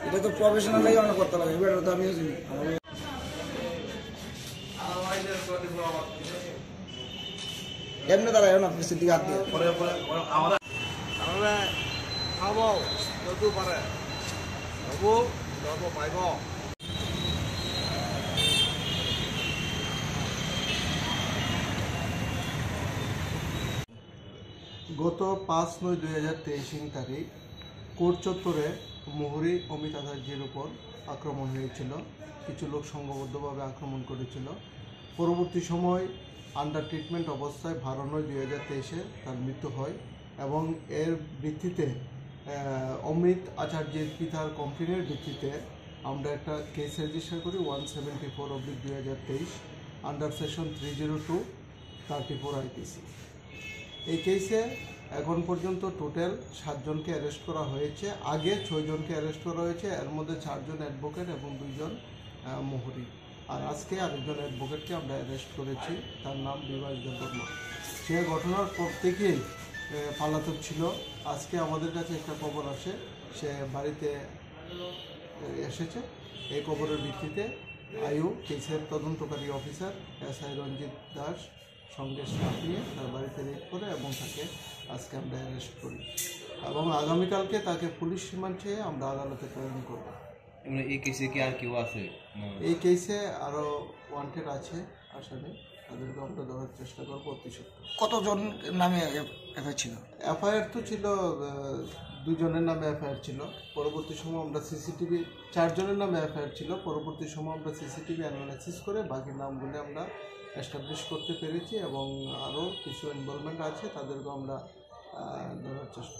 এটা তো প্রফেশনাল লাগে অনেক করতে লাগে, এবার তো আমিও চিনি। এমনি দাঁড়ায় না পিসির দিকে হাত দিয়ে খাবো যত পারে হবো যত পাইব। গত 5/9/2023 তারিখ কোর্ট চত্বরে মুহুরী অমিত আচার্যের উপর আক্রমণ হয়েছিল। কিছু লোক সংঘবদ্ধভাবে আক্রমণ করেছিল। পরবর্তী সময় আন্ডার ট্রিটমেন্ট অবস্থায় 12/9/2023 তার মৃত্যু হয় এবং এর ভিত্তিতে অমিত আচার্যের পিতার কমপ্লেনের ভিত্তিতে আমরা একটা কেস রেজিস্টার করি 174/2023 আন্ডার সেকশন 302/34 IPC। এই কেসে এখন পর্যন্ত টোটাল 7 জনকে অ্যারেস্ট করা হয়েছে। আগে 6 জনকে অ্যারেস্ট করা হয়েছে, এর মধ্যে 4 জন অ্যাডভোকেট এবং 2 জন মুহুরী। আর আজকে আরেকজন অ্যাডভোকেটকে আমরা অ্যারেস্ট করেছি, তার নাম বিভাস দেববর্মা। সে ঘটনার পর থেকেই পালাতক ছিল। আজকে আমাদের কাছে একটা খবর আসে সে বাড়িতে এসেছে। এই খবরের ভিত্তিতে আয়ু কেসের তদন্তকারী অফিসার SI রঞ্জিত দাস সঙ্গে স্টাফ নিয়ে তার বাড়িতে রেড করে এবং তাকে আজকে আমরা অ্যারেস্ট করি এবং আগামীকালকে তাকে পুলিশ রিমান্ড চেয়ে আমরা আদালতে প্রেরণ করব। এই কেসে কি আর কেউ আছে? এই কেসে আরও ওয়ান্টেড আছে আসামি, তাদেরকে আমরা ধরার চেষ্টা করবো অতি সত্য। কতজন নামে এফআইআর ছিল? এফআইআর তো ছিল 2 জনের নামে এফআইআর ছিল। পরবর্তী সময় আমরা সিসিটিভি 4 জনের নামে এফআইআর ছিল। পরবর্তী সময় আমরা সিসিটিভি অ্যানালাইসিস করে বাকি নামগুলো আমরা এস্টাবলিশ করতে পেরেছি এবং আরও কিছু ইনভলভমেন্ট আছে, তাদেরকে আমরা ধরার চেষ্টা